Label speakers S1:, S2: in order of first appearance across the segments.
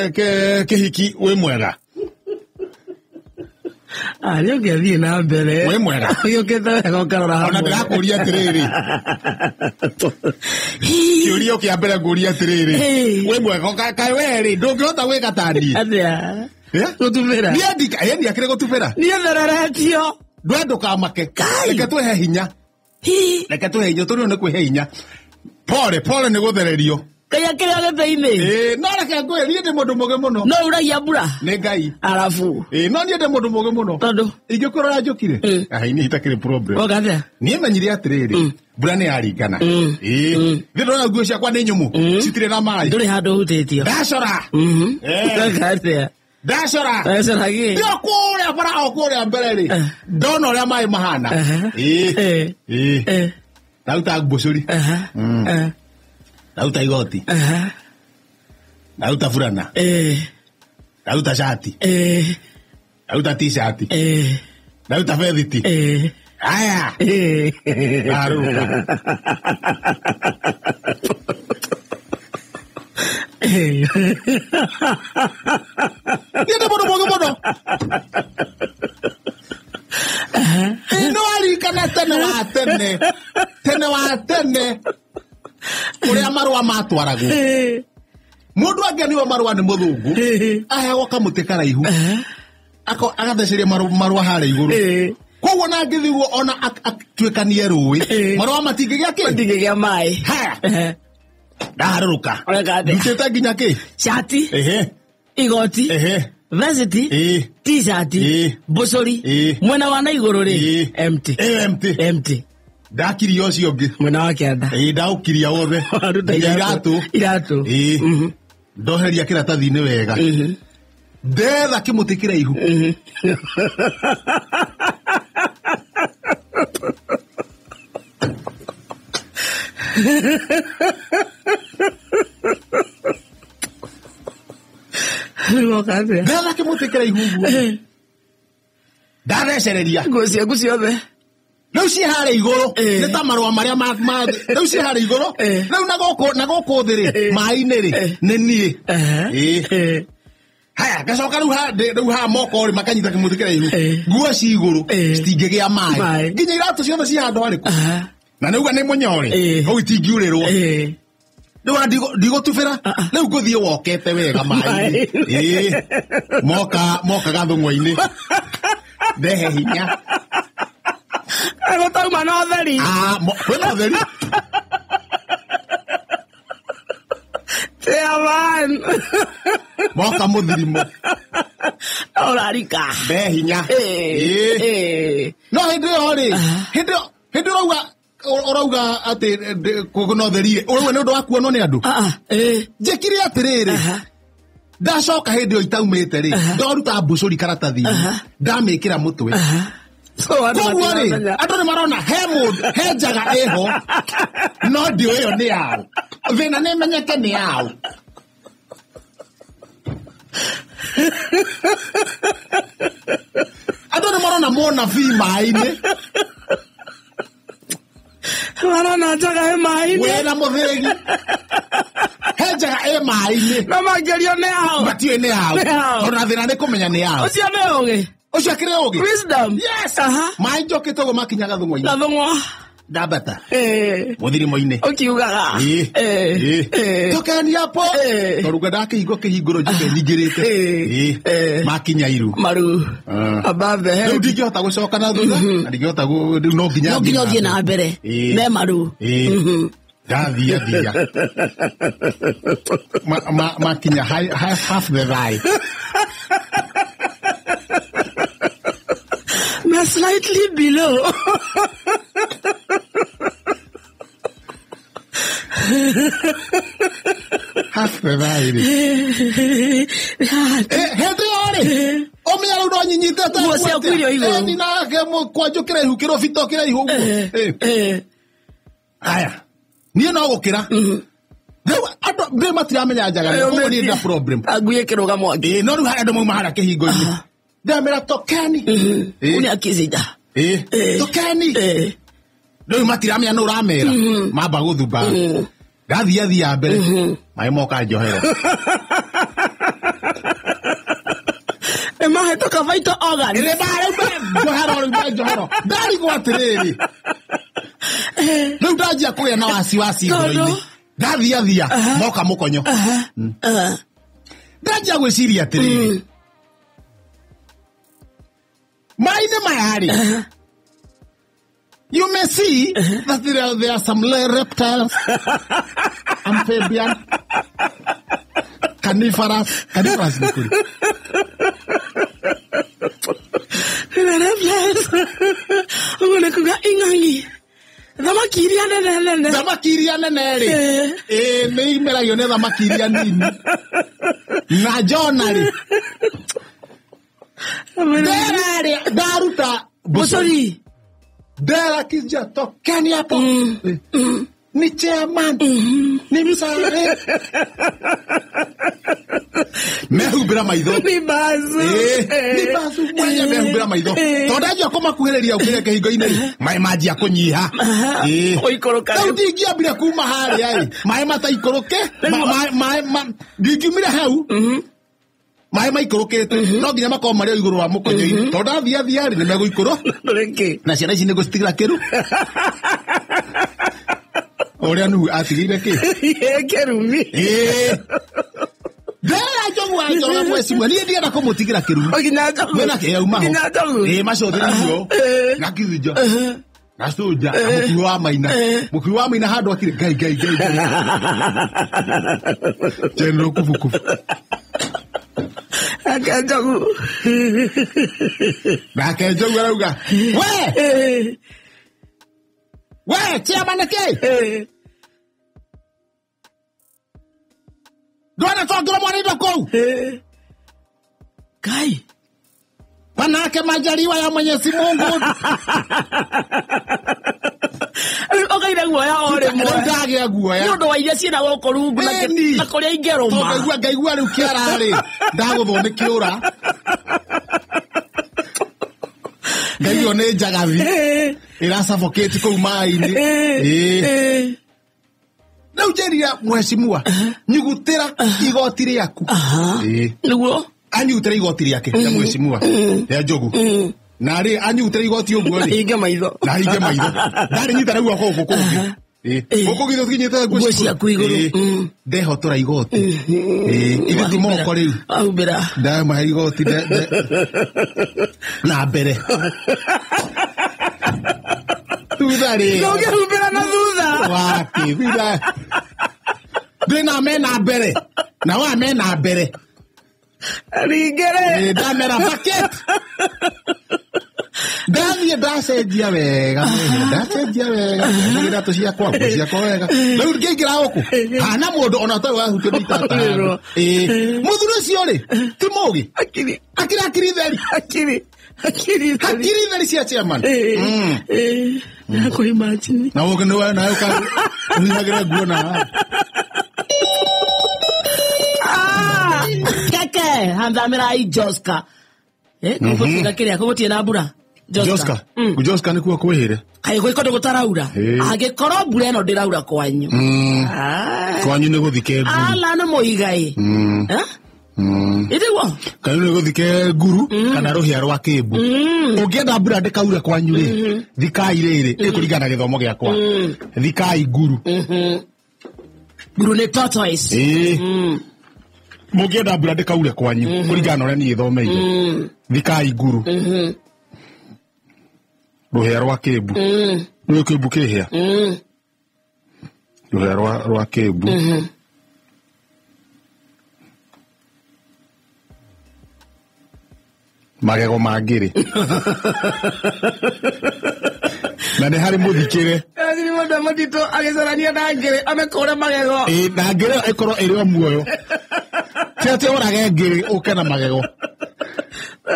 S1: ke hiki we mwega.
S2: Leo ngiathie na mbere.
S1: We mwega.
S2: Yo keta gokarora hamwe.
S1: Ona ndirakuria atiriri. Kiurio kia mbere nguria atiriri. We mwega kai weri ndungihota gwika tandi.
S2: Atia. Gutubira.
S1: Ni andika yendi akire gutubira.
S2: Ni therertio.
S1: Ndwenduka make. Reke twehe hinya. Reke twehe hinya turi ne kwehe hinya. Pole ni guthererio.
S2: Kaya kira gete-ini.
S1: No reke ngwe ni ndi mundu muge muno.
S2: No uragia mbura.
S1: Ni Ngai.
S2: Arafu.
S1: No ni ndi mundu muge muno.
S2: Tondu.
S1: Ingikora njukire. Ini hitakire problem.
S2: Ogathe.
S1: Ni menyire atiriri. Mbura ni yaringana. Ndona nguo ciakwa ni nyumu. Citire na mai.
S2: Nduri handu hutitio.
S1: Ndacora.
S2: Ogathe.
S1: Ndacora.
S2: Ndacora gi.
S1: Ndio kuria bara okuria mbere ri. Ndona uria mai mahana. Dauta gbocori. Dauta igoti. Dauta furana. Dauta shati. Dauta t-shirt. Dauta fediti. Aya. Aruka. Ndio bodo. No alikana tene wa Kuria marua matwaragu. Mundu angeni wa marua ni muthungu. Aheagwo kamuti karaihu. Agatheceria marua hare iguru. Koguo na ngithiguo ona atwikanie rui. Marua matingigia ki? Matingigia mai. Ha. Ndaruka. Ndutete nginya ki? Shati. Igoti. Vesiti. T-shirt. Bosori. Mwena wa na iguru ri. Empty. Ndakiri ocio ngi mwena wa kianda ndaukiria wothe iratu ndoheria kiratathi-ini wega ndetha kimuti kiraihu ndetha kimuti kiraihu ndathecereria nguo ciothe Riu ci hare iguru ni ta marua maria riu ci hare iguru riu na goko thiri mai-ini ri ni nie haya gacoka riu ha moko ri makanyita kimuthi kiraihu nguo ci iguru citingigia mai nginya iratu ciothe ci handu hariku na niuga ni munyore hau itingiurirwo riu ndigutubira riu nguthie wokete wega mai moka gathung'wa-ini ndehe hinya Tauma no theri. Kwena theri. Teaman. Moka muthirimo. Orarika. Behinya. No hindi orauga ati kuno theri. Owe no ndo akuono ni andu. Njekire atiriri. Ndacoka hindi o itaumite ri. Ndoruta mbucuri karatathi. Ndamikira mutwe. Koguo ri andu ni marona he njaga iho no ndio iyo ni yao thina ni menyeke ni yao andu ni marona mona vi mai-ini marona njaga e mai-ini wena muthigi he njaga e mai-ini no mangerio ni yao matio ni yao ona thina ni kumenya ni yao ucio ni ugi Ocio akire ugi. Wisdom. Yes. Mai njokite go makinya gathung'wa-ini. Gathung'wa. Ndambata. Muthirimo-ini. Ukiugaga. Tokeni hapo. Toruga ndakihingo kihinguro njuke ningirite. Makinya iru. Maru. Above head. Ndingihota gucoka na thutha. Ndingihota no nginya thie na mbere. Me maru. Ndathia. Makinya half the ride. Slightly below. Half the ride. Hedo ore. Omi ya ndo nyinyite ta. Wo se akurio igo. Ni na ke mo kwajukira ihukiro fito kira ihu. Aya. Ni no gukira. Ando be matiramenya njaga. Ko ni na problem. Aguye kiroga mwangi. No ru hara ndo mahara kihingo-ini. Damera tokeni. Uni akizida. Tokeni. Riu matiramenya no uramera. Mamba guthumba. Gathia mbere. Mai moka njohera.
S2: Toka vital organ.
S1: Ere bare johero. Dari go atiriri. Riu ndajia kuya na wasiwasi ngoro-ini. Ndathiathia moka mukonyo. Ndajia gwiciria atiriri. Maine mayari. You may see that there are some reptiles, amphibian, carnivorous nikuri.
S2: Ugone kuga ingangi.
S1: Thamakiria nene ri. Ni imeragio ne thamakiria nini. Na jonari. Derari daruta
S2: Bosori.
S1: Dera kija tokeni hapo. Ni chairman. Ni msare. Mehubira maitho.
S2: Ni bazu.
S1: Ni bazu mwenye mehubira maitho. Todaje akoma kuhereria ukire kehigo-ini. Mai maji akunyiha.
S2: Oikoroka.
S1: Ndingia bila kuma hari ai. Mai mata ikoroke. Mai ngingimire hau. Mai maikorokete no nginya makoma mari iguru wa mukonyo-ini tonda thia ri nime guikuru na ciana ici nigo citigira kiru oria nu atigire ki
S2: kerumi
S1: Dera jogu ajo mwesi mwani ndienda kumutigira kiru wena ke yauma macotheririo na kiwijo na soja mukiwa wa maina handu akire gai General kufukufu
S2: Akajogu.
S1: Akajogu arauga. We, chairman ke. Dona togora mwana ndoko.
S2: Kai.
S1: Manake majaliwa ya Mwenyezi Mungu.
S2: Okaira guoya ore mwe.
S1: Ndagia guoya.
S2: Ndodo wa iria ciina goko rungu na koria ingeroma.
S1: Ngaigua riu kiarari. Ndaguthondekiura. Ngaigua ne njagathi. Ira suffocate kou mai-ini. Riu njeria mheshimiwa. Nyugutira igoti riaku.
S2: Niguo.
S1: Anyutira igoti riake ya mheshimiwa. Ya Njogu. Na ri anyutira igoti uguo ri.
S2: Hinge maitho.
S1: Na hinge maitho. Ndari nyita riu ako guku. Guku githo kinyite
S2: guo cia kuiguru.
S1: Ndehotora igoti. Igoti moko riu.
S2: Aubira.
S1: Nda ma igoti na mbere. Thutha ri.
S2: Ndoge ubira na thutha.
S1: Wapi thutha. Ndina mena mbere. Na wa mena mbere.
S2: Rigere.
S1: Damera bucket. Ndacenjia wega. Ngira to cia kwa wega. Riu ngingira oku. Hana mundu ona to wahuke bitata. Muthuri ucio ri ti mugi. Akiri theri cia chairman.
S2: Nako imagine.
S1: Na woke no na uka. Nihagira guo na.
S2: Keke, handamira ai Joska. Kufutika kiria kubutie na mbura.
S1: Joska. Joska ni kuo kwihire.
S2: Kai gwikondo gutaraura. Agikoro mbura eno ndiraura kwanyu.
S1: Kwanyu ni guthike nguru.
S2: Ala no muigai. Idiwo.
S1: Kanyu ni guthike nguru kana ruhia rwa kimbu. Ungienda mbura ndikaure kwanyu ri. Thikai riri ikuringana githomo giakwa. Thikai nguru.
S2: Nguru ni tortoise.
S1: Mugienda mbura ndikaure kwanyu kuringana uria ni thomeire. Thikai nguru. Ruhia rwa kimbu. Ruhia kimbu kihia. Ruhia rwa kimbu. Magego mangiri. Na ne hari muthikire.
S2: Ni mundu mutito agicorania na ngiri amekora magego.
S1: Na ngiri ikoro iri o muoyo. Tete orage ngiri ukena magego.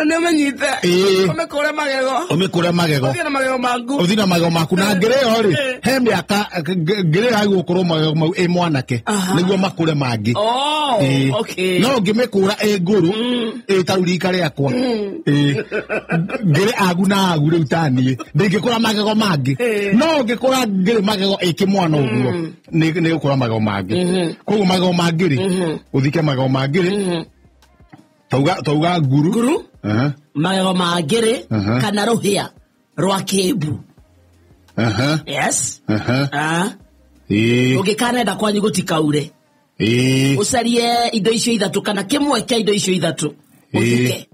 S2: Ne manyita. Omekora magego.
S1: Othina magego maku na ngiri yo ri. He miaka ngiri ya gukorwo magego mau e mwanake. Niguo makure mangi.
S2: Oh, okay.
S1: No ngimekura e nguru e tarurika riakwa. Ngiri agu riu tanie. Ndingikura magego mangi. No ngikura ngiri magego e kimwana uguo. Ni gukura magego mangi. Koguo magego mangi ri. Uthike magego mangi ri. Tauga nguru.
S2: magego ma ngiri kana ruhia rwa kimbu. Yes. Ugikanenda kwanyu gutikaure. Ucarie indo icio ithatu kana kimwe kia indo icio ithatu. Uthike.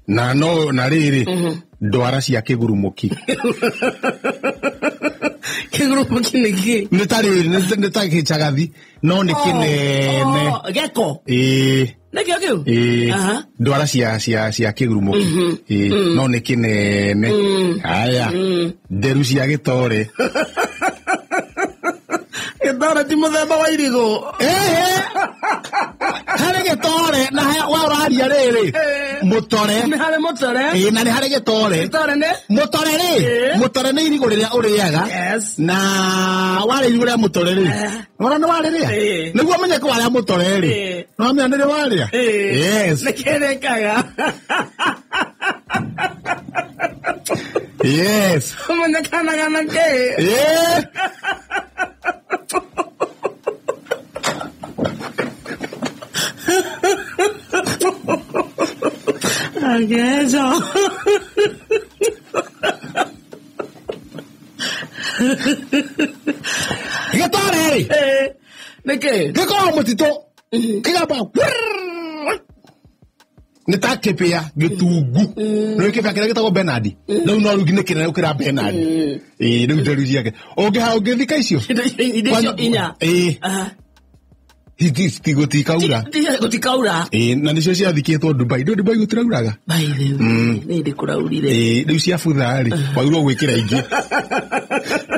S1: Na no na riri ndwara cia kigurumuki.
S2: Kigurumuki niki?
S1: Nita kichagathi no ni kinene.
S2: Geko. Nekio kiu?
S1: Ndwara cia kigurumuki. No ni kinene. Haya. Nderu cia gitore.
S2: Gitore ti muthemba wa irigo.
S1: Hare gitore na wa uraria riri. Mutore.
S2: Ni hare mutore.
S1: Na ni hare gitore.
S2: Gitore ne?
S1: Mutore ri. Mutore ni irigo riria uriaga.
S2: Yes.
S1: Na wale irigo ria mutore ri. Ora no wale ria. Niguo menye ko wale mutore ri. No me ndire wale. Yes.
S2: Nekere kaga.
S1: Yes.
S2: Mwenye kana ke.
S1: Yeah.
S2: Agezo.
S1: Gitore.
S2: Neke.
S1: Giko mutito. Kigaba. Nitakepea gitungu. No ikepea kile gitagwo Bernard. No no rugine kile ukira Bernard. No nderuji yake. Ogethika icio.
S2: Icio inya.
S1: Hiti gutikaura.
S2: Gutikaura.
S1: Na nicio ciathikitwo Dubai. Dubai gutirauraga.
S2: Bai ni ndikuraurire.
S1: Riu cia futhari. Wagirwo gwikira ingi.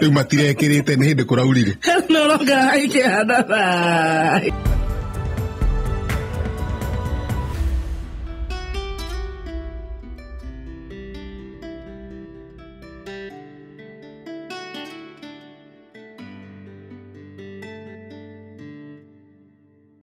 S1: Riu matirekirite ni hindi kuraurire.
S2: No ronga ike hada.